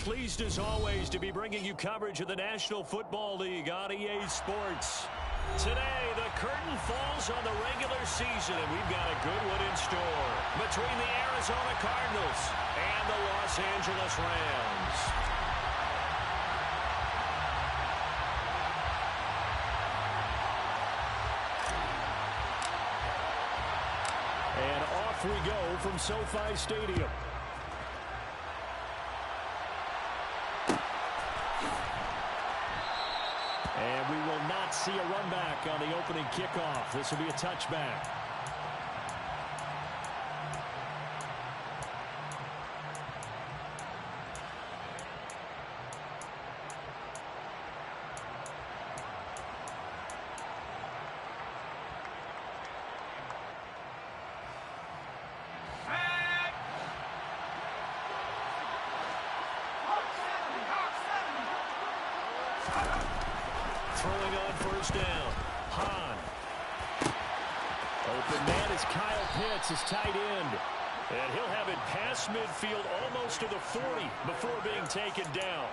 Pleased as always to be bringing you coverage of the National Football League on EA Sports. Today, the curtain falls on the regular season, and we've got a good one in store between the Arizona Cardinals and the Los Angeles Rams. And off we go from SoFi Stadium. And we will not see a run back on the opening kickoff. This will be a touchback. Throwing on first down. Hahn. Open man is Kyle Pitts, his tight end. And he'll have it past midfield almost to the 40 before being taken down.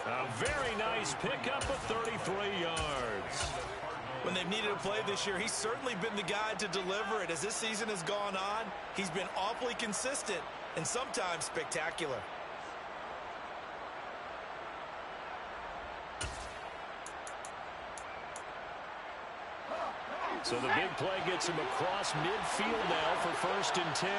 A very nice pickup of 33 yards. When they've needed a play this year, he's certainly been the guy to deliver it. As this season has gone on, he's been awfully consistent and sometimes spectacular. So the big play gets him across midfield now for 1st and 10.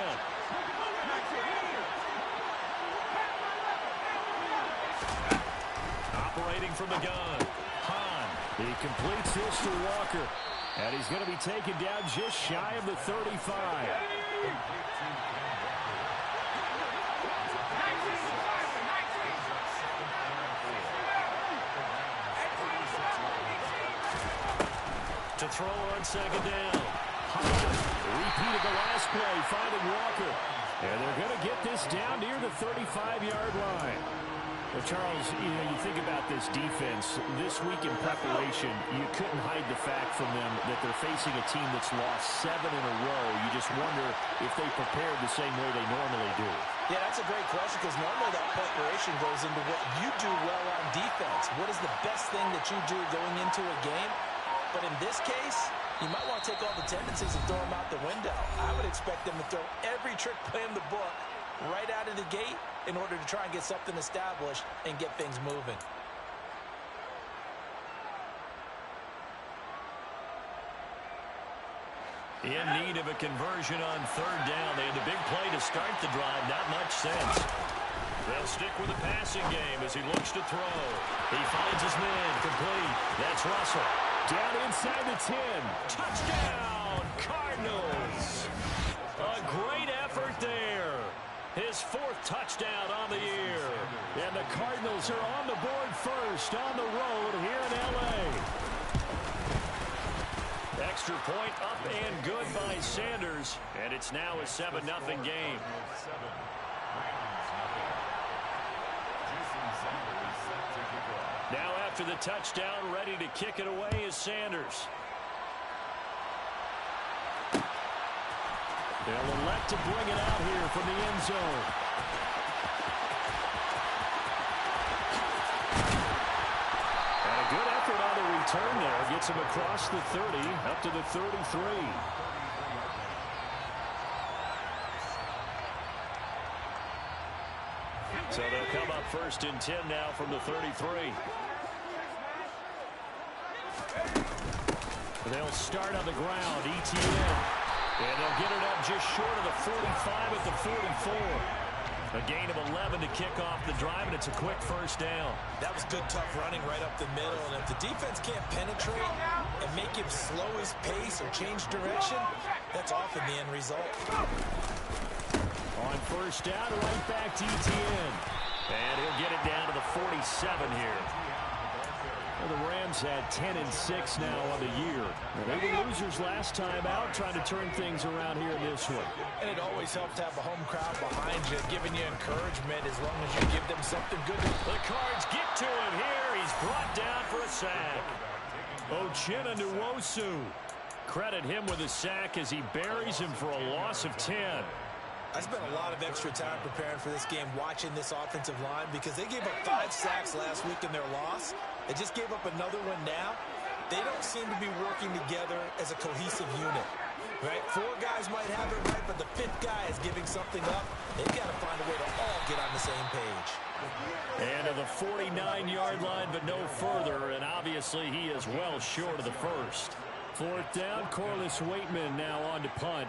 Operating from the gun. Hahn. He completes this to Walker. And he's going to be taken down just shy of the 35. To throw on 2nd down. Repeat of the last play, finding Walker. And they're going to get this down near the 35-yard line. Well, Charles, you think about this defense. This week in preparation, you couldn't hide the fact from them that they're facing a team that's lost 7 in a row. You just wonder if they prepared the same way they normally do. Yeah, that's a great question because normally that preparation goes into what you do well on defense. What is the best thing that you do going into a game? But in this case, you might want to take all the tendencies and throw them out the window. I would expect them to throw every trick play in the book right out of the gate in order to try and get something established and get things moving. In need of a conversion on 3rd down. They had a big play to start the drive. Not much sense. They'll stick with the passing game as he looks to throw. He finds his man complete. That's Russell. Down inside the 10. Touchdown, Cardinals. A great effort there. His 4th touchdown on the year. And the Cardinals are on the board first on the road here in L.A. Extra point up and good by Sanders. And it's now a 7-0 game. Now after the touchdown, ready to kick it away is Sanders. They'll elect to bring it out here from the end zone. And a good effort on the return there. Gets him across the 30, up to the 33. So they'll come up 1st and 10 now from the 33. They'll start on the ground, ETN. And they'll get it up just short of the 45 at the 44. A gain of 11 to kick off the drive, and it's a quick 1st down. That was good, tough running right up the middle. And if the defense can't penetrate and make him slow his pace or change direction, that's often the end result. On 1st down, right back to ETN. And he'll get it down to the 47 here. Well, the Rams had 10-6 now on the year. They were losers last time out, trying to turn things around here in this one. And it always helps to have a home crowd behind you, giving you encouragement as long as you give them something good. The Cards get to him here. He's brought down for a sack. Uchenna Nwosu. Credit him with a sack as he buries him for a loss of 10. I spent a lot of extra time preparing for this game watching this offensive line because they gave up 5 sacks last week in their loss. They just gave up another one now. They don't seem to be working together as a cohesive unit. Right? 4 guys might have it right, but the 5th guy is giving something up. They've got to find a way to all get on the same page. And to the 49-yard line, but no further, and obviously he is well short of the first. 4th down, Corliss Waitman now on to punt.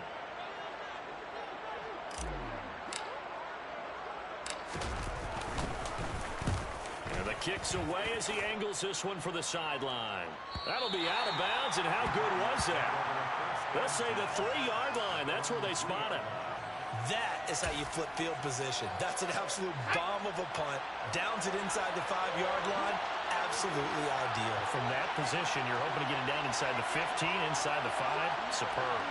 And the kick's away as he angles this one for the sideline. That'll be out of bounds, and how good was that? They'll say the 3-yard line. That's where they spot it. That is how you flip field position. That's an absolute bomb of a punt. Downs it inside the 5-yard line. Absolutely ideal. From that position, you're hoping to get it down inside the 15, inside the 5. Superb.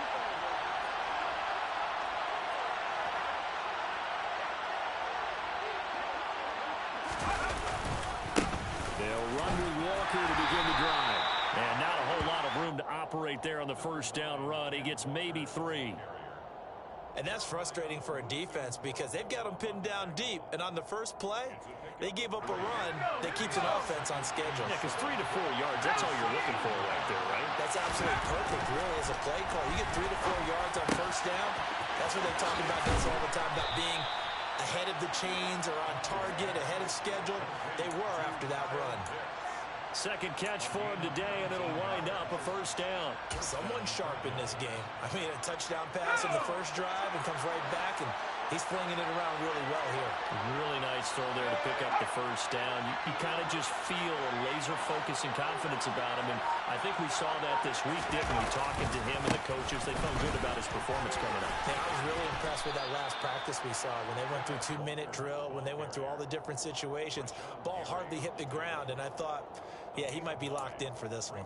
They'll run with Walker to begin the drive. And not a whole lot of room to operate there on the first down run. He gets maybe 3. And that's frustrating for a defense because they've got them pinned down deep. And on the first play, they gave up a run that keeps an offense on schedule. Yeah, because 3 to 4 yards, that's all you're looking for right there, right? That's absolutely perfect, really, as a play call. You get 3 to 4 yards on first down. That's what they talk about this all the time, about being ahead of the chains or on target, ahead of schedule. They were after that run. Second catch for him today, and it'll wind up a first down. Someone sharp in this game. I mean, a touchdown pass in the first drive and comes right back, and he's flinging it around really well here. Really nice throw there to pick up the first down. You kind of just feel a laser focus and confidence about him, and I think we saw that this week, didn't we? Talking to him and the coaches, they felt good about his performance coming up. Yeah, I was really impressed with that last practice we saw when they went through 2-minute drill, when they went through all the different situations. Ball hardly hit the ground, and I thought, yeah, he might be locked in for this one.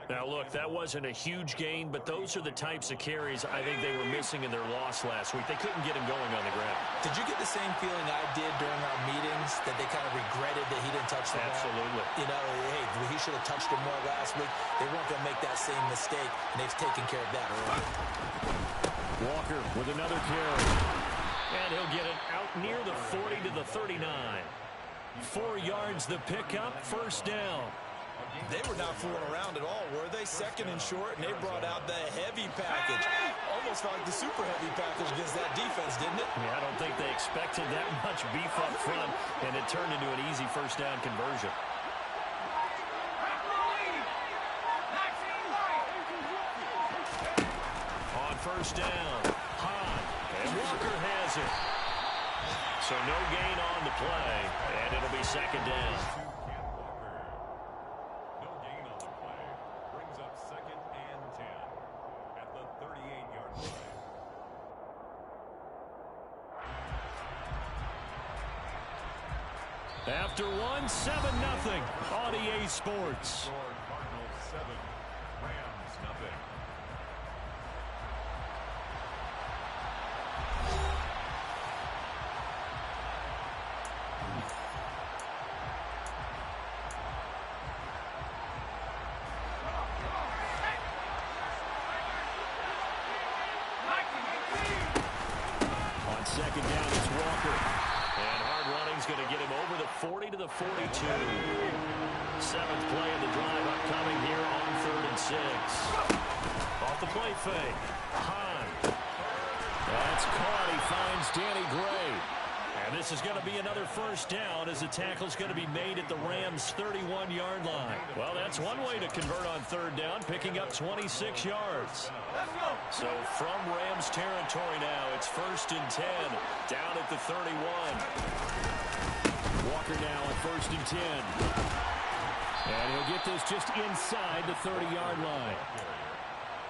Now, look, that wasn't a huge gain, but those are the types of carries I think they were missing in their loss last week. They couldn't get him going on the ground. Did you get the same feeling I did during our meetings, that they kind of regretted that he didn't touch the ball? Absolutely. You know, hey, he should have touched him more last week. They weren't going to make that same mistake, and they've taken care of that early. Walker with another carry. And he'll get it out near the 40 to the 39. 4 yards the pickup, first down. They were not fooling around at all, were they? Second and short, and they brought out the heavy package. Almost like the super heavy package against that defense, didn't it? Yeah, I don't think they expected that much beef up front, and it turned into an easy first down conversion. On first down, Hahn, and Walker has it. So no gain on the play, and it'll be second down. After one, 7-0 on EA Sports. Cardinals 7, Rams 0. On second down, it's Walker. And hard running's going to get him over the 40 to the 42. 7th play of the drive upcoming here on 3rd and 6. Off the play fake. Hahn. That's caught. He finds Danny Gray. And this is going to be another first down as the tackle's going to be made at the Rams' 31-yard line. Well, that's one way to convert on 3rd down, picking up 26 yards. So from Rams territory now, it's 1st and 10, down at the 31. Walker now at 1st and 10. And he'll get this just inside the 30-yard line.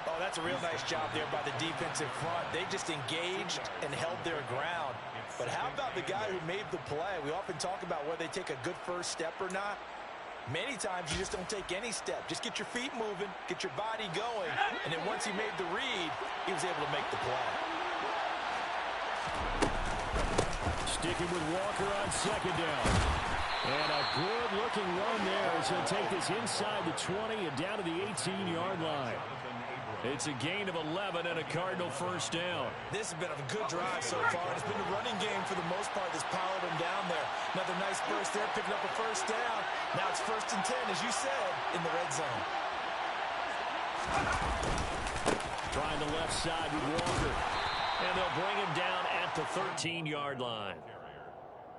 Oh, that's a real nice job there by the defensive front. They just engaged and held their ground. But how about the guy who made the play? We often talk about whether they take a good first step or not. Many times you just don't take any step. Just get your feet moving, get your body going, and then once he made the read, he was able to make the play. Sticking with Walker on second down. And a good-looking run there as he'll take this inside the 20 and down to the 18-yard line. It's a gain of 11 and a Cardinal first down. This has been a good drive so far. It's been a running game for the most part that's powered them down there. Another nice burst there, picking up a first down. Now it's 1st and 10, as you said, in the red zone. Trying the left side with Walker. And they'll bring him down at the 13-yard line.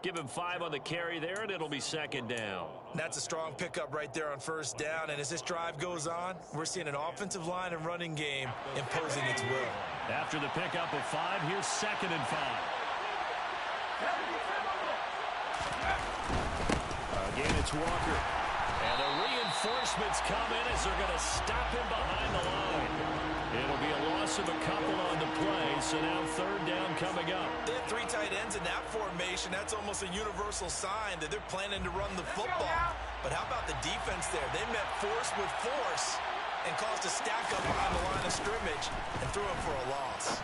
Give him 5 on the carry there, and it'll be 2nd down. That's a strong pickup right there on 1st down. And as this drive goes on, we're seeing an offensive line and running game imposing its will. After the pickup of 5, here's 2nd and 5. Again, it's Walker. And the reinforcements come in as they're going to stop him behind the line. It'll be a loss of a couple on the play, so now 3rd down coming up. They have 3 tight ends in that formation. That's almost a universal sign that they're planning to run the football. But how about the defense there? They met force with force and caused a stack up behind the line of scrimmage and threw him for a loss.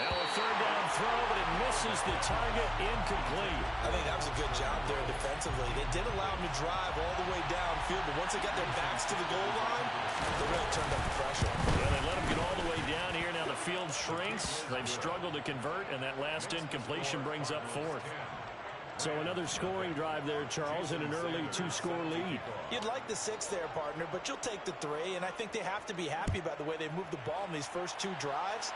Now a 3rd down throw, but it misses the target, incomplete. I think that was a good job there defensively. They did allow them to drive all the way downfield, but once they got their backs to the goal line, they really turned up the pressure. Yeah, they let them get all the way down here. Now the field shrinks. They've struggled to convert, and that last incompletion brings up 4th. So another scoring drive there, Charles, and an early 2-score lead. You'd like the 6 there, partner, but you'll take the 3, and I think they have to be happy about the way they moved the ball in these first 2 drives.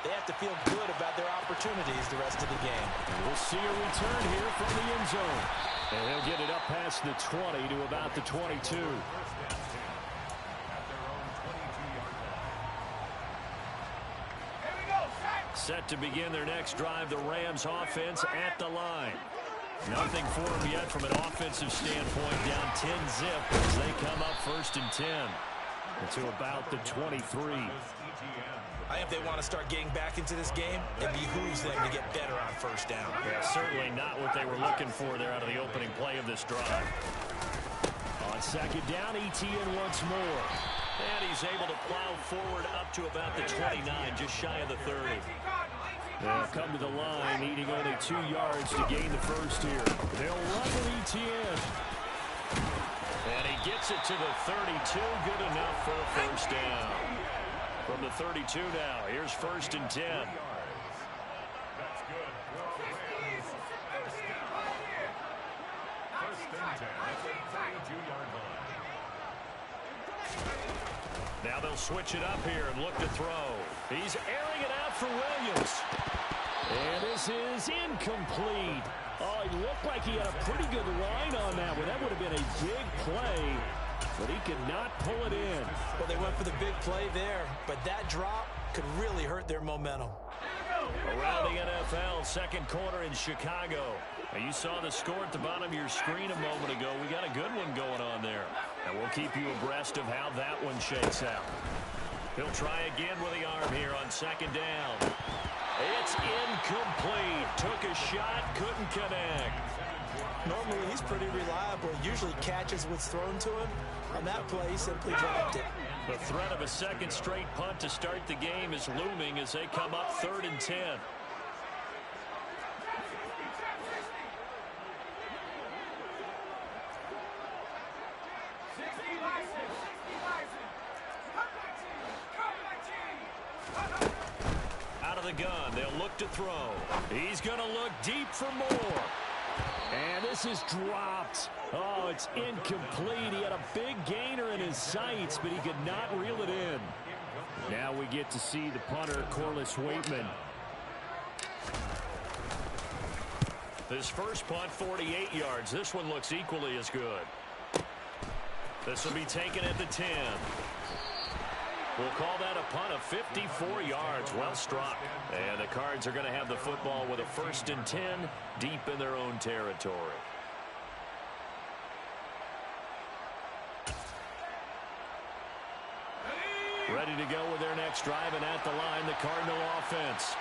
They have to feel good about their opportunities the rest of the game. We'll see a return here from the end zone. And he'll get it up past the 20 to about the 22. Set to begin their next drive, the Rams offense at the line. Nothing for them yet from an offensive standpoint, down 10-zip as they come up 1st and 10 to about the 23. I think if they want to start getting back into this game, it behooves them to get better on 1st down. Yeah, certainly not what they were looking for there out of the opening play of this drive. On 2nd down, Etienne once more. And he's able to plow forward up to about the 29, just shy of the 30. They'll come to the line, needing only 2 yards to gain the first here. They'll run with Etienne. And he gets it to the 32, good enough for a 1st down. From the 32 now, here's 1st and 10. That's good. First and 10 at the 32-yard line. Now they'll switch it up here and look to throw. He's airing it out for Williams. And this is incomplete. Oh, it looked like he had a pretty good line on that one. That would have been a big play, but he could not pull it in. Well, they went for the big play there, but that drop could really hurt their momentum. Around the NFL, 2nd quarter in Chicago. Now, you saw the score at the bottom of your screen a moment ago. We got a good one going on there. And we'll keep you abreast of how that one shakes out. He'll try again with the arm here on 2nd down. It's incomplete. Took a shot, couldn't connect. Normally, he's pretty reliable. Usually catches what's thrown to him. On that play, he simply dropped it. The threat of a 2nd straight punt to start the game is looming as they come up 3rd and 10. Out of the gun, they'll look to throw. He's going to look deep for more. And this is dropped. Oh, it's incomplete. He had a big gainer in his sights, but he could not reel it in. Now we get to see the punter, Corliss Waitman. This first punt, 48 yards. This one looks equally as good. This will be taken at the 10. We'll call that a punt of 54 yards. Well struck. And the Cards are going to have the football with a 1st and 10 deep in their own territory. Ready to go with their next drive, and at the line, the Cardinal offense.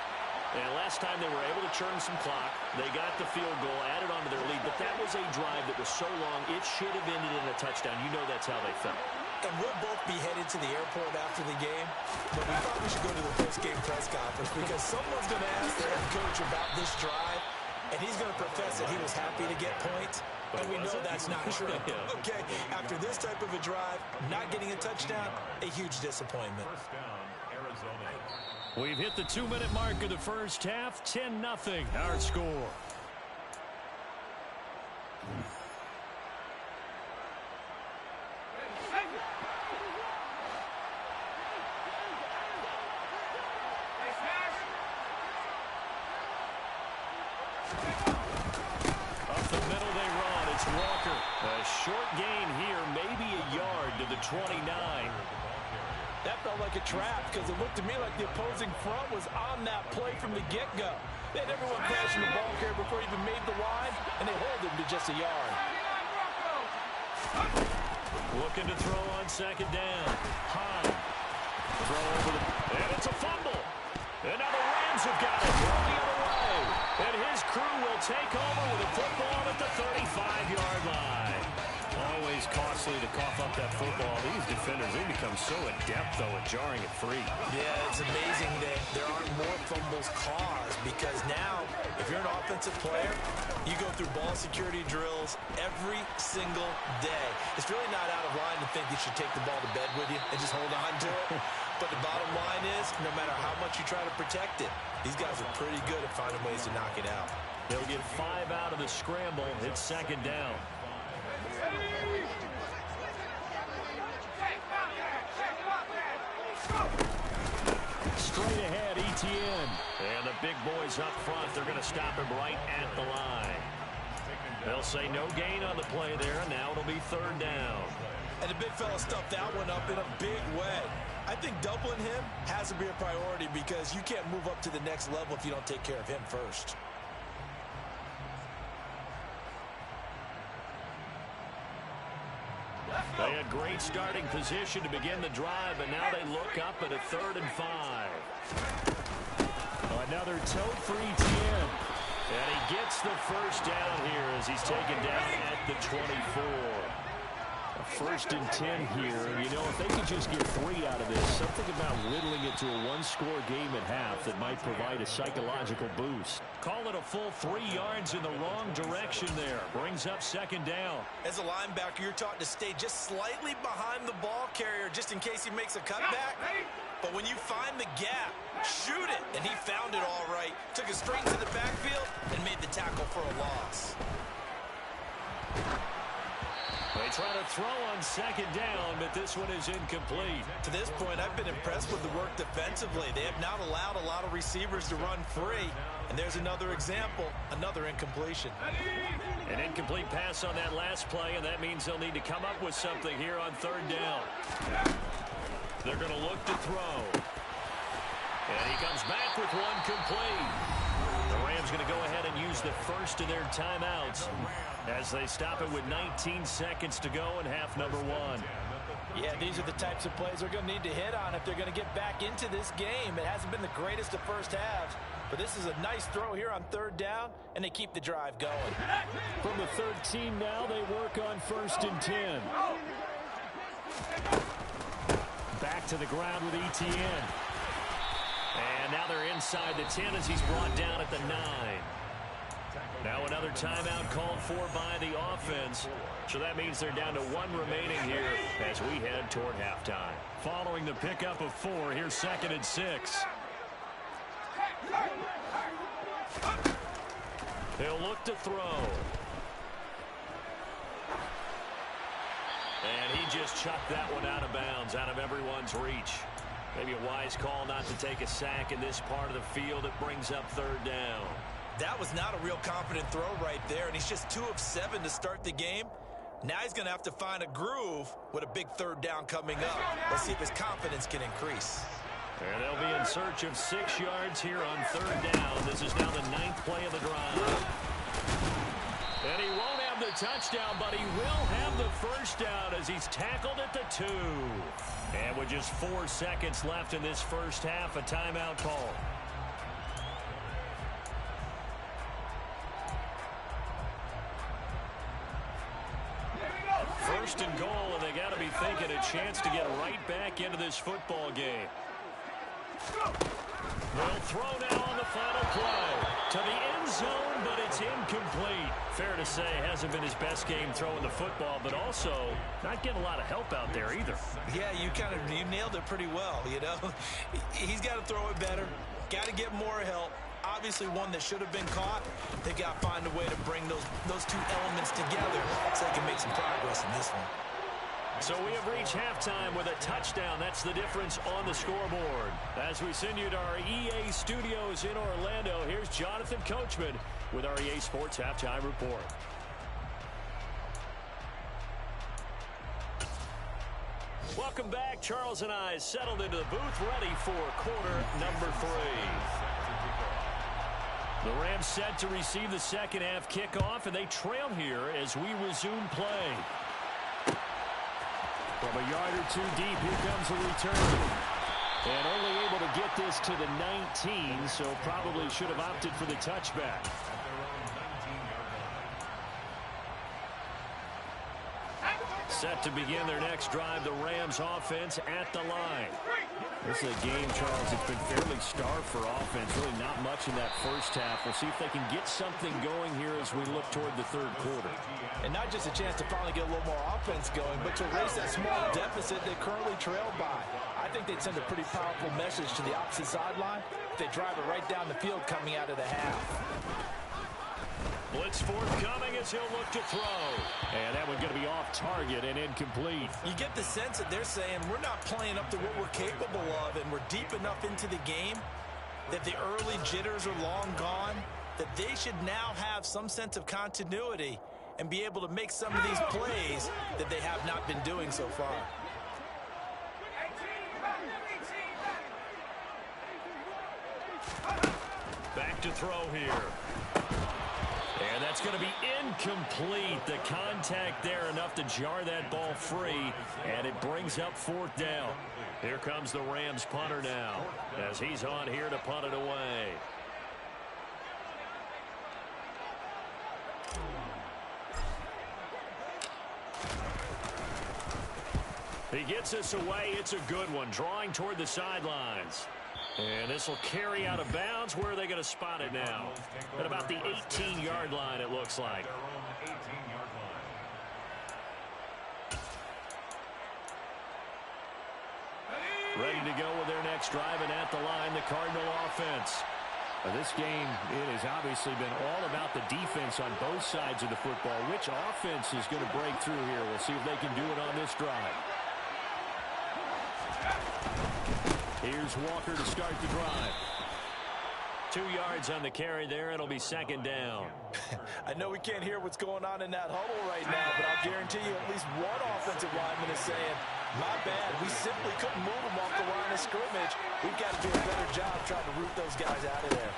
And last time they were able to churn some clock, they got the field goal, added on to their lead, but that was a drive that was so long, it should have ended in a touchdown. You know that's how they felt. And we'll both be headed to the airport after the game, but we probably should go to the post-game press conference because someone's going to ask their head coach about this drive, and he's going to profess that he was happy to get points. And we know that's not true. Okay, after this type of a drive, not getting a touchdown, a huge disappointment. First down, Arizona. We've hit the 2-minute mark of the first half. 10-0 our score. Up the middle they run. It's Walker. A short gain here, maybe a yard to the 29. That felt like a trap because it looked to me like the opposing front was on that play from the get-go. They had everyone crashing the ball carrier before he even made the line, and they hold him to just a yard. Looking to throw on second down. Hahn. Throw over the... And it's a fumble. And now the Rams have got it. Throw the other way. And his crew will take over with a football at the 35-yard line. Always costly to cough up that football. These defenders, they become so adept, though, at jarring it free. Yeah, it's amazing that there aren't more fumbles caused because now, if you're an offensive player, you go through ball security drills every single day. It's really not out of line to think you should take the ball to bed with you and just hold on to it. But the bottom line is, no matter how much you try to protect it, these guys are pretty good at finding ways to knock it out. They'll get 5 out of the scramble. It's second down. Straight ahead, Etienne. And the big boys up front, they're going to stop him right at the line. They'll say no gain on the play there, and now it'll be third down. And the big fella stuffed that one up in a big way. I think doubling him has to be a priority because you can't move up to the next level if you don't take care of him first. They had great starting position to begin the drive, and now they look up at a 3rd and 5. Another tote for Etienne. And he gets the first down here as he's taken down at the 24. A 1st and 10 here. You know, if they could just get 3 out of this, something about whittling it to a 1-score game at half that might provide a psychological boost. Call it a full 3 yards in the wrong direction there. Brings up second down. As a linebacker, you're taught to stay just slightly behind the ball carrier just in case he makes a cutback. But when you find the gap, shoot it. And he found it all right. Took it straight to the backfield and made the tackle for a loss. They try to throw on second down, but this one is incomplete. To this point, I've been impressed with the work defensively. They have not allowed a lot of receivers to run free. And there's another example, another incompletion. An incomplete pass on that last play, and that means they'll need to come up with something here on third down. They're going to look to throw. And he comes back with one complete. The Rams going to go ahead and use the first of their timeouts as they stop it with 19 seconds to go in half number 1. Yeah, these are the types of plays they're going to need to hit on if they're going to get back into this game. It hasn't been the greatest of first halves, but this is a nice throw here on third down, and they keep the drive going. From the 13 now, they work on 1st and 10. Back to the ground with Etienne. And now they're inside the 10 as he's brought down at the 9. Now another timeout called for by the offense. So that means they're down to 1 remaining here as we head toward halftime. Following the pickup of 4, here's 2nd and 6. He'll look to throw. And he just chucked that one out of bounds, out of everyone's reach. Maybe a wise call not to take a sack in this part of the field. It brings up third down. That was not a real confident throw right there, and he's just 2 of 7 to start the game. Now he's going to have to find a groove with a big third down coming up. Let's see if his confidence can increase. And they'll be in search of 6 yards here on third down. This is now the 9th play of the drive. And he won't have the touchdown, but he will have the first down as he's tackled at the 2. And with just 4 seconds left in this first half, a timeout call. First and goal, and they got to be thinking a chance to get right back into this football game. They'll throw now on the final play. To the end zone, but it's incomplete. Fair to say, hasn't been his best game throwing the football, but also not getting a lot of help out there either. Yeah, you nailed it pretty well, you know. He's got to throw it better. Got to get more help. Obviously one that should have been caught. They got to find a way to bring those two elements together so they can make some progress in this one. So we have reached halftime with a touchdown. That's the difference on the scoreboard. As we send you to our EA studios in Orlando, here's Jonathan Coachman with our EA Sports Halftime Report. Welcome back. Charles and I settled into the booth, ready for quarter number 3. The Rams set to receive the second half kickoff, and they trail here as we resume play. From a yard or two deep, here comes a return. And only able to get this to the 19, so probably should have opted for the touchback. Set to begin their next drive, the Rams offense at the line. This is a game, Charles, it's been fairly starved for offense. Really not much in that first half. We'll see if they can get something going here as we look toward the third quarter. And not just a chance to finally get a little more offense going, but to erase that small deficit they currently trailed by. I think they'd send a pretty powerful message to the opposite sideline if they drive it right down the field coming out of the half. Blitz forthcoming as he'll look to throw. And that one's going to be off target and incomplete. You get the sense that they're saying we're not playing up to what we're capable of, and we're deep enough into the game that the early jitters are long gone, that they should now have some sense of continuity and be able to make some of these plays that they have not been doing so far. Back to throw here. And that's going to be incomplete. The contact there enough to jar that ball free, and it brings up fourth down. Here comes the Rams punter now as he's on here to punt it away. He gets us away. It's a good one, drawing toward the sidelines. And this will carry out of bounds. Where are they going to spot it now? At about the 18-yard line, it looks like. Ready to go with their next drive, and at the line, the Cardinal offense. This game, it has obviously been all about the defense on both sides of the football. Which offense is going to break through here? We'll see if they can do it on this drive. Here's Walker to start the drive. 2 yards on the carry there. It'll be second down. I know we can't hear what's going on in that huddle right now, but I'll guarantee you at least one offensive lineman is saying, my bad, we simply couldn't move them off the line of scrimmage. We've got to do a better job trying to root those guys out of there.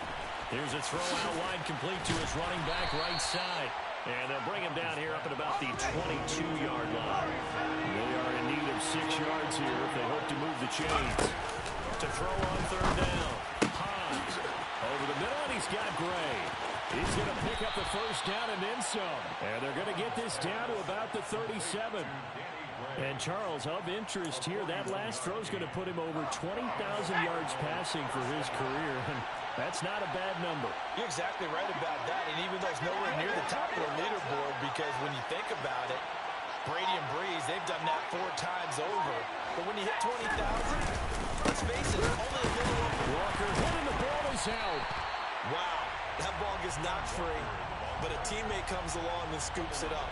Here's a throw out wide, complete to his running back right side. And they'll bring him down here up at about the 22-yard line. They are in need of 6 yards here if they hope to move the chains. To throw on third down. Hans over the middle, and he's got Gray. He's going to pick up the first down and then some. And they're going to get this down to about the 37. And Charles, of interest here, that last throw is going to put him over 20,000 yards passing for his career. And that's not a bad number. You're exactly right about that. And even though it's nowhere near the top of the leaderboard, because when you think about it, Brady and Breeze, they've done that 4 times over. But when you hit 20,000, let's face it, only a little over. Walker hitting the ball is out. Wow, that ball gets knocked free, but a teammate comes along and scoops it up.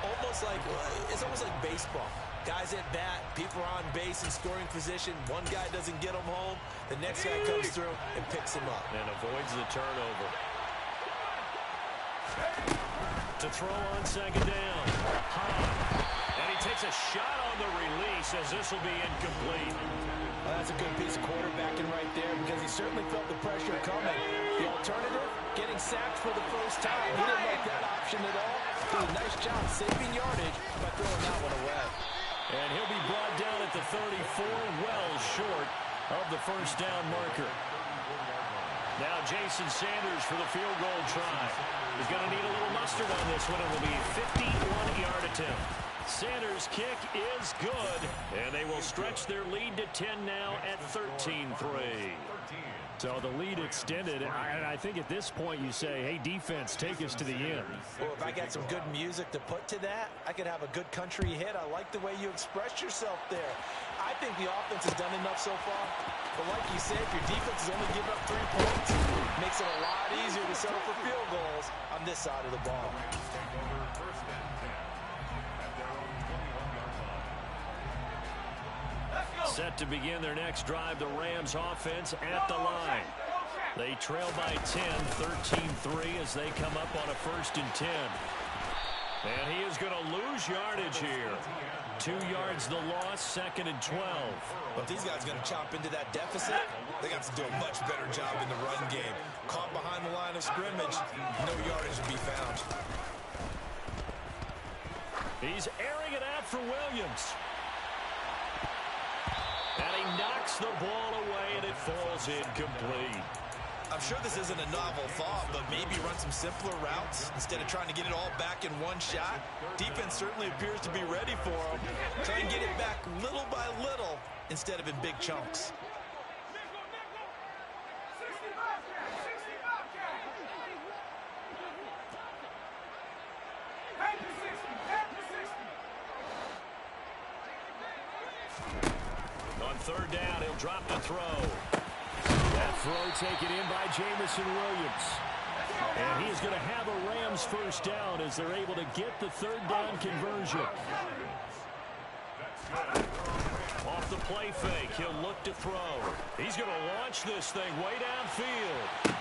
It's almost like baseball. Guys at bat, people are on base in scoring position. One guy doesn't get him home. The next guy comes through and picks him up. And avoids the turnover. To throw on second down. And he takes a shot on the release as this will be incomplete. Well, that's a good piece of quarterbacking right there because he certainly felt the pressure coming. The alternative, getting sacked for the first time. He didn't like that option at all. Did a nice job saving yardage by throwing that one away. And he'll be brought down at the 34, well short of the first down marker. Now Jason Sanders for the field goal try. He's going to need a little mustard on this one. It will be a 51-yard attempt. Sanders' kick is good, and they will stretch their lead to 10 now at 13-3. So the lead extended, and I think at this point you say, hey, defense, take us to the end. Well, if I got some good music to put to that, I could have a good country hit. I like the way you express yourself there. I think the offense has done enough so far. But like you said, if your defense has only given up 3 points, it makes it a lot easier to settle for field goals on this side of the ball. Set to begin their next drive, the Rams offense at the line. They trail by 10, 13-3 as they come up on a 1st and 10. And he is going to lose yardage here. 2 yards the loss, 2nd and 12. But these guys are going to chop into that deficit. They got to do a much better job in the run game. Caught behind the line of scrimmage, no yardage to be found. He's airing it out for Williams. And he knocks the ball away, and it falls incomplete. I'm sure this isn't a novel thought, but maybe run some simpler routes instead of trying to get it all back in one shot. Defense certainly appears to be ready for him. Try and get it back little by little instead of in big chunks. On 3rd down, he'll drop the throw. That throw taken in by Jameson Williams. And he's going to have a Rams 1st down as they're able to get the 3rd down conversion. Off the play fake, he'll look to throw. He's going to launch this thing way downfield.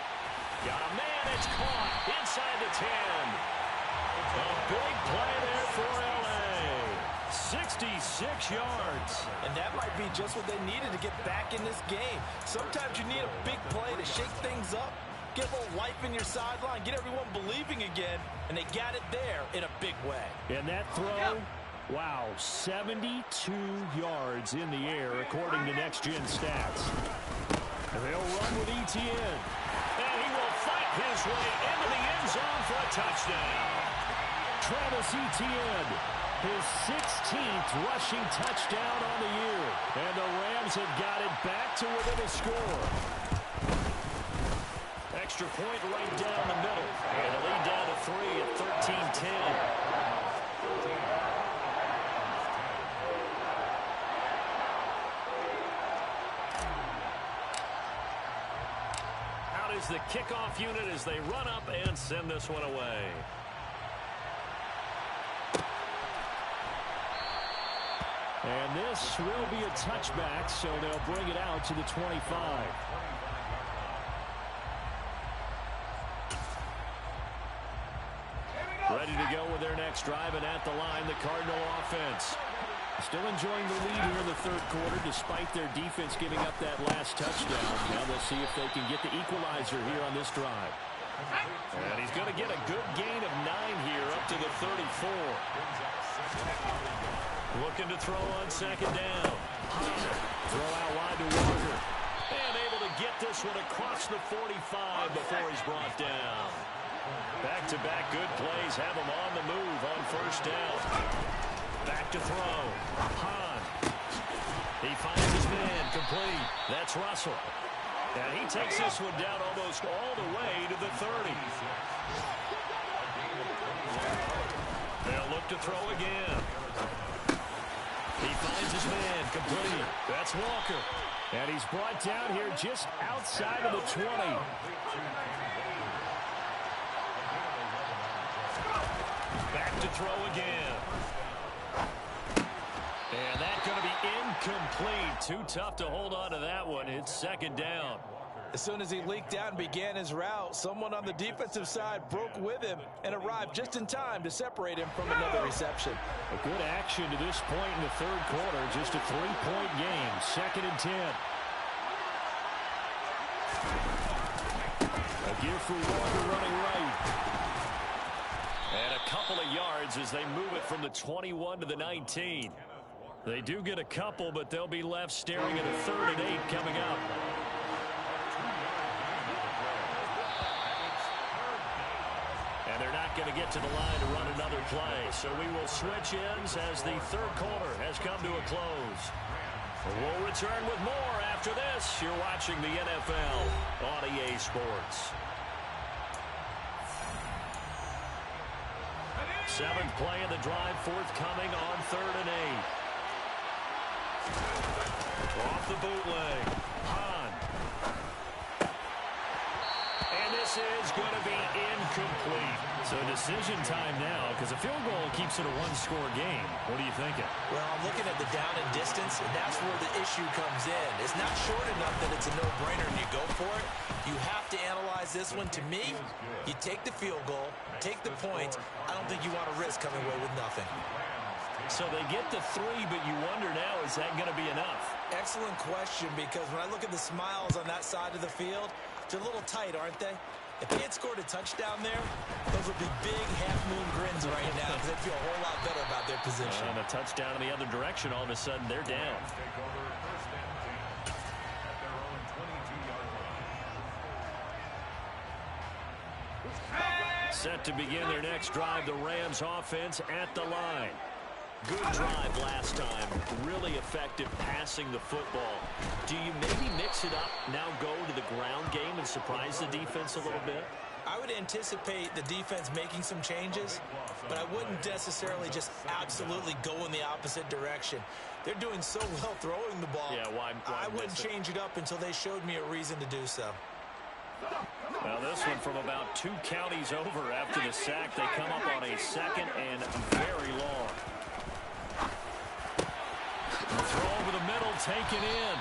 Got a man, it's caught inside the 10. A big play there for LA. 66 yards. And that might be just what they needed to get back in this game. Sometimes you need a big play to shake things up, get a little life in your sideline, get everyone believing again, and they got it there in a big way. And that throw, wow, 72 yards in the air according to Next Gen Stats. They'll run with Etienne. And he will fight his way into the end zone for a touchdown. Travis Etienne, his 16th rushing touchdown on the year. And the Rams have got it back to within a score. Extra point right down the middle. And the lead down to 3 at 13-10. Out is the kickoff unit as they run up and send this one away. And this will be a touchback, so they'll bring it out to the 25. Ready to go with their next drive, and at the line, the Cardinal offense. Still enjoying the lead here in the 3rd quarter, despite their defense giving up that last touchdown. Now they'll see if they can get the equalizer here on this drive. And he's going to get a good gain of 9 here up to the 34. Looking to throw on 2nd down. Throw out wide to Walker. And able to get this one across the 45 before he's brought down. Back-to-back good plays have him on the move on 1st down. Back to throw. Hahn. He finds his man complete. That's Russell. And he takes this one down almost all the way to the 30. They'll look to throw again. He finds his man complete. That's Walker. And he's brought down here just outside of the 20. Back to throw again. And that's going to be incomplete. Too tough to hold on to that one. It's 2nd down. As soon as he leaked out and began his route, someone on the defensive side broke with him and arrived just in time to separate him from another reception. A good action to this point in the 3rd quarter. Just a 3-point game. 2nd and 10. A give for Walker running right. And a couple of yards as they move it from the 21 to the 19. They do get a couple, but they'll be left staring at a 3rd and 8 coming up. And they're not not going to get to the line to run another play. So we will switch ends as the third quarter has come to a close. We'll return with more after this. You're watching the NFL on EA Sports. Seventh play of the drive, forthcoming on 3rd and 8. Off the bootleg. Hahn. And this is going to be incomplete. So decision time now, because a field goal keeps it a one-score game. What are you thinking? Well, I'm looking at the down and distance, and that's where the issue comes in. It's not short enough that it's a no-brainer and you go for it. You have to analyze this one. To me, you take the field goal, take the points. I don't think you want to risk coming away with nothing. So they get the 3, but you wonder now, is that going to be enough? Excellent question, because when I look at the smiles on that side of the field, they're a little tight, aren't they? If they had scored a touchdown there, those would be big half-moon grins right now because they'd feel a whole lot better about their position. And a touchdown in the other direction, all of a sudden they're down. Take over 1st and 10 at their own 22-yard line. Set to begin their next drive, the Rams offense at the line. Good drive last time. Really effective passing the football. Do you maybe mix it up, now go to the ground game and surprise the defense a little bit? I would anticipate the defense making some changes, but I wouldn't necessarily just absolutely go in the opposite direction. They're doing so well throwing the ball. Yeah, why I wouldn't change it up until they showed me a reason to do so. Well, this one from about 2 counties over after the sack. They come up on a 2nd and very long. Throw over the middle, taken in.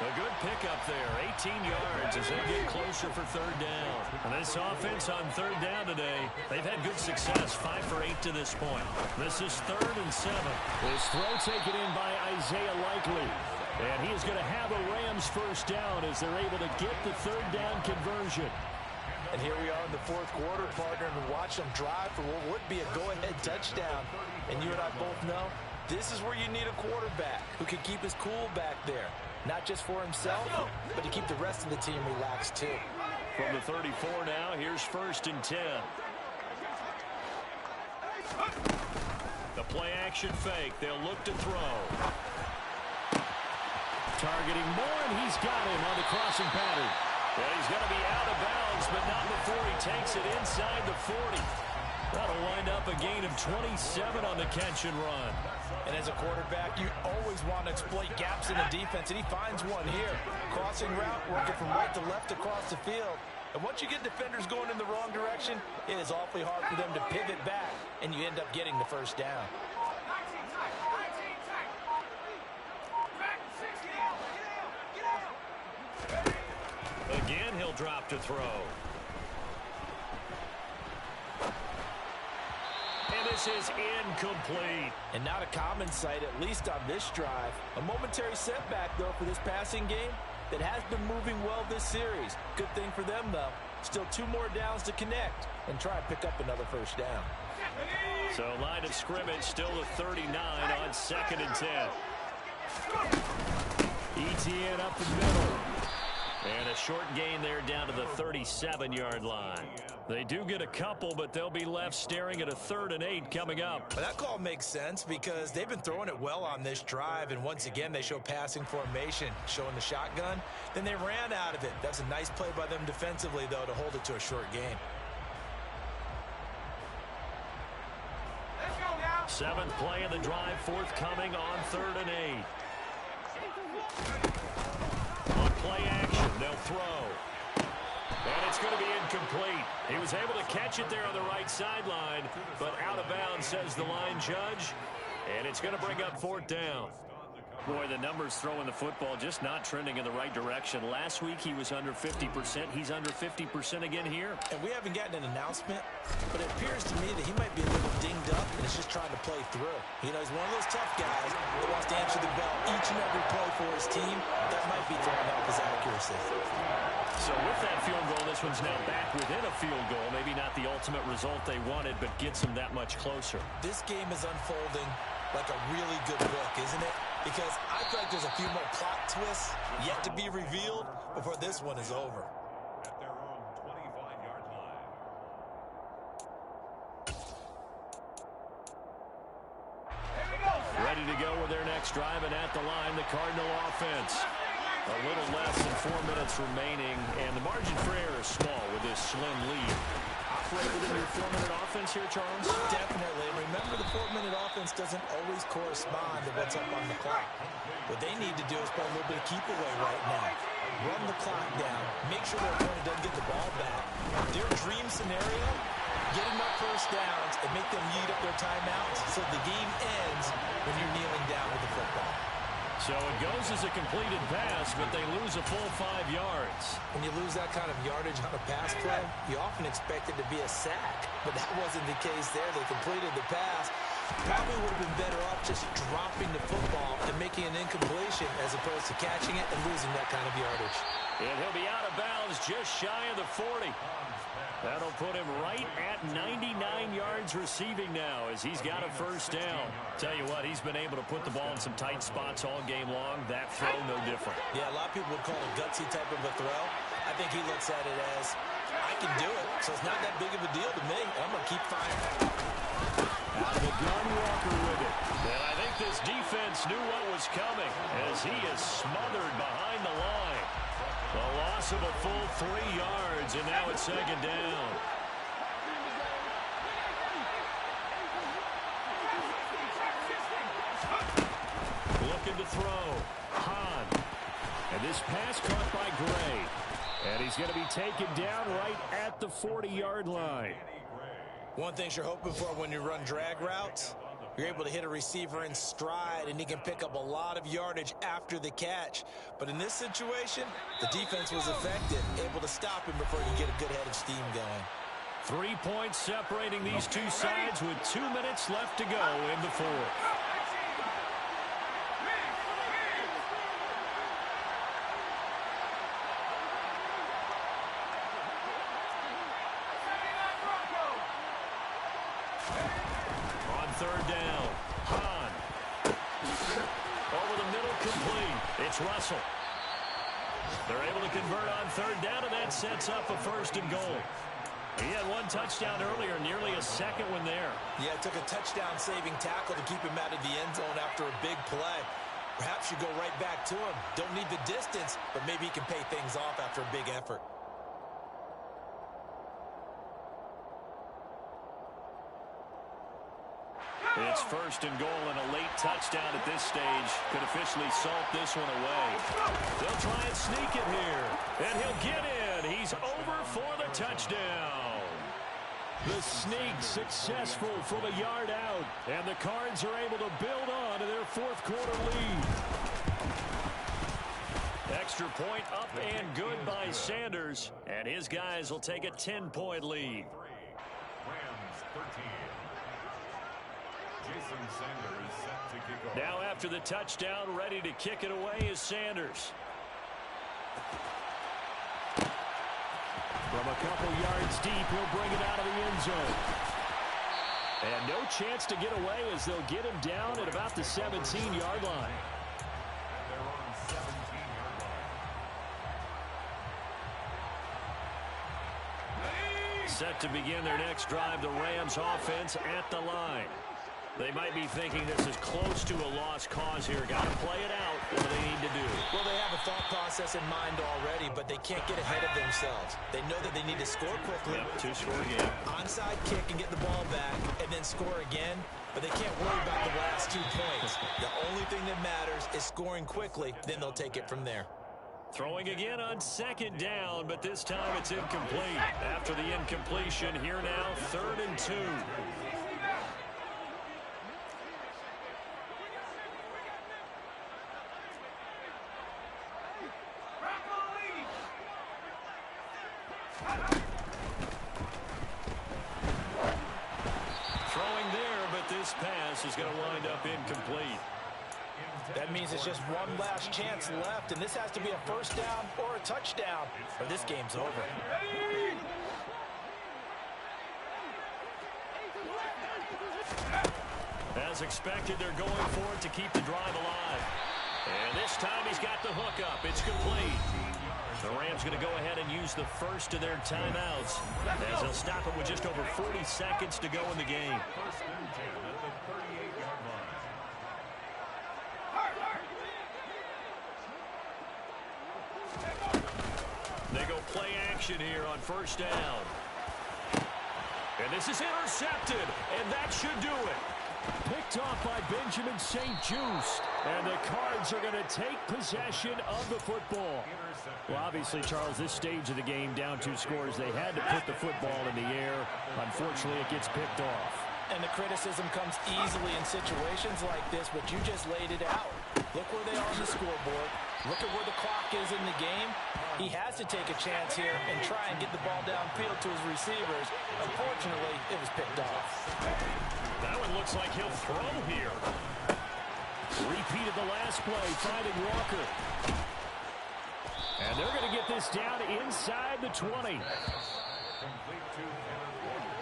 A good pickup there, 18 yards as they get closer for 3rd down. And this offense on 3rd down today, they've had good success, 5 for 8 to this point. This is 3rd and 7. This throw taken in by Isaiah Likely. And he is going to have a Rams 1st down as they're able to get the 3rd down conversion. And here we are in the 4th quarter, partner, and watch them drive for what would be a go-ahead touchdown. And you and I both know this is where you need a quarterback who can keep his cool back there. Not just for himself, but to keep the rest of the team relaxed too. From the 34 now, here's 1st and 10. The play action fake. They'll look to throw. Targeting Moore, and he's got him on the crossing pattern. Well, he's going to be out of bounds, but not before he takes it inside the 40. That'll wind up a gain of 27 on the catch and run. And as a quarterback, you always want to exploit gaps in the defense, and he finds one here. Crossing route, working from right to left across the field. And once you get defenders going in the wrong direction, it is awfully hard for them to pivot back, and you end up getting the 1st down. Again, he'll drop to throw. And this is incomplete. And not a common sight, at least on this drive. A momentary setback, though, for this passing game that has been moving well this series. Good thing for them, though. Still 2 more downs to connect and try and pick up another 1st down. So line of scrimmage still a 39 on 2nd and 10. ETN up the middle. And a short gain there down to the 37-yard line. They do get a couple, but they'll be left staring at a 3rd and 8 coming up. Well, that call makes sense because they've been throwing it well on this drive, and once again, they show passing formation, showing the shotgun. Then they ran out of it. That's a nice play by them defensively, though, to hold it to a short gain. 7th play of the drive, forthcoming on 3rd and 8. On play action, they'll throw. And it's going to be incomplete. He was able to catch it there on the right sideline, but out of bounds, says the line judge. And it's going to bring up 4th down. Boy, the numbers throwing the football just not trending in the right direction. Last week, he was under 50%. He's under 50% again here. And we haven't gotten an announcement, but it appears to me that he might be a little dinged up and is just trying to play through. You know, he's one of those tough guys that wants to answer the bell each and every play for his team. That might be throwing off his accuracy. So with that field goal, this one's now back within a field goal. Maybe not the ultimate result they wanted, but gets them that much closer. This game is unfolding like a really good book, isn't it? Because I feel like there's a few more plot twists yet to be revealed before this one is over. At their own 25-yard line. to go with their next drive, and at the line, the Cardinal offense. A little less than 4 minutes remaining, and the margin for error is small with this slim lead. Operate within your 4-minute offense here, Charles? Definitely. And remember, the 4-minute offense doesn't always correspond to what's up on the clock. What they need to do is play a little bit of keep away right now. Run the clock down. Make sure their opponent doesn't get the ball back. Their dream scenario, get enough first downs and make them eat up their timeouts so the game ends when you're kneeling down with the football. So it goes as a completed pass, but they lose a full 5 yards. When you lose that kind of yardage on a pass play, you often expect it to be a sack, but that wasn't the case there. They completed the pass. Probably would have been better off just dropping the football and making an incompletion as opposed to catching it and losing that kind of yardage. And he'll be out of bounds just shy of the 40. That'll put him right at 99 yards receiving now as he's got a first down. Tell you what, he's been able to put the ball in some tight spots all game long. That throw, no different. Yeah, a lot of people would call it a gutsy type of a throw. I think he looks at it as, I can do it, so it's not that big of a deal to me. I'm going to keep firing. Out of the gun, Walker with it. And I think this defense knew what was coming as he is smothered behind the line. A loss of a full 3 yards, and now it's second down. Looking to throw. Hahn. And this pass caught by Gray. And he's going to be taken down right at the 40-yard line. One thing you're hoping for when you run drag routes, you're able to hit a receiver in stride, and he can pick up a lot of yardage after the catch. But in this situation, the defense was effective, able to stop him before he get a good head of steam going. 3 points separating these two sides with 2 minutes left to go in the fourth. Third down. Hahn. Over the middle, complete. It's Russell. They're able to convert on third down, and that sets up a first and goal. He had one touchdown earlier, nearly a second one there. Yeah, it took a touchdown-saving tackle to keep him out of the end zone after a big play. Perhaps you go right back to him. Don't need the distance, but maybe he can pay things off after a big effort. It's first and goal, and a late touchdown at this stage could officially salt this one away. They'll try and sneak it here, and he'll get in. He's over for the touchdown. The sneak successful from a yard out, and the Cards are able to build on to their fourth quarter lead. Extra point up and good by Sanders, and his guys will take a 10-point lead. Rams 13. Jason Sanders set to kick off. Now after the touchdown, ready to kick it away is Sanders. From a couple yards deep, he'll bring it out of the end zone. And no chance to get away as they'll get him down at about the 17-yard line. They're on 17-yard line. Set to begin their next drive, the Rams offense at the line. They might be thinking this is close to a lost cause here. Got to play it out. What do they need to do? Well, they have a thought process in mind already, but they can't get ahead of themselves. They know that they need to score quickly. Yep, two-score game. Onside kick and get the ball back and then score again, but they can't worry about the last 2 points. The only thing that matters is scoring quickly, then they'll take it from there. Throwing again on second down, but this time it's incomplete. After the incompletion, here now, 3rd and 2. Throwing there, but this pass is going to wind up incomplete. That means it's just one last chance left, and this has to be a first down or a touchdown, or this game's over. As expected, they're going for it to keep the drive alive. And this time he's got the hook up. It's complete. The Rams going to go ahead and use the first of their timeouts as they'll stop it with just over 40 seconds to go in the game. First and 10 at the 38-yard line. action here on first down. And this is intercepted, and that should do it. Picked off by Benjamin St-Juste. And the Cards are going to take possession of the football. Well, obviously, Charles, this stage of the game, down 2 scores, they had to put the football in the air. Unfortunately, it gets picked off. And the criticism comes easily in situations like this, but you just laid it out. Look where they are on the scoreboard. Look at where the clock is in the game. He has to take a chance here and try and get the ball downfield to his receivers. Unfortunately, it was picked off. That one looks like he'll throw here. Repeated the last play, finding Walker. And they're going to get this down inside the 20. Complete to Kenneth Walker.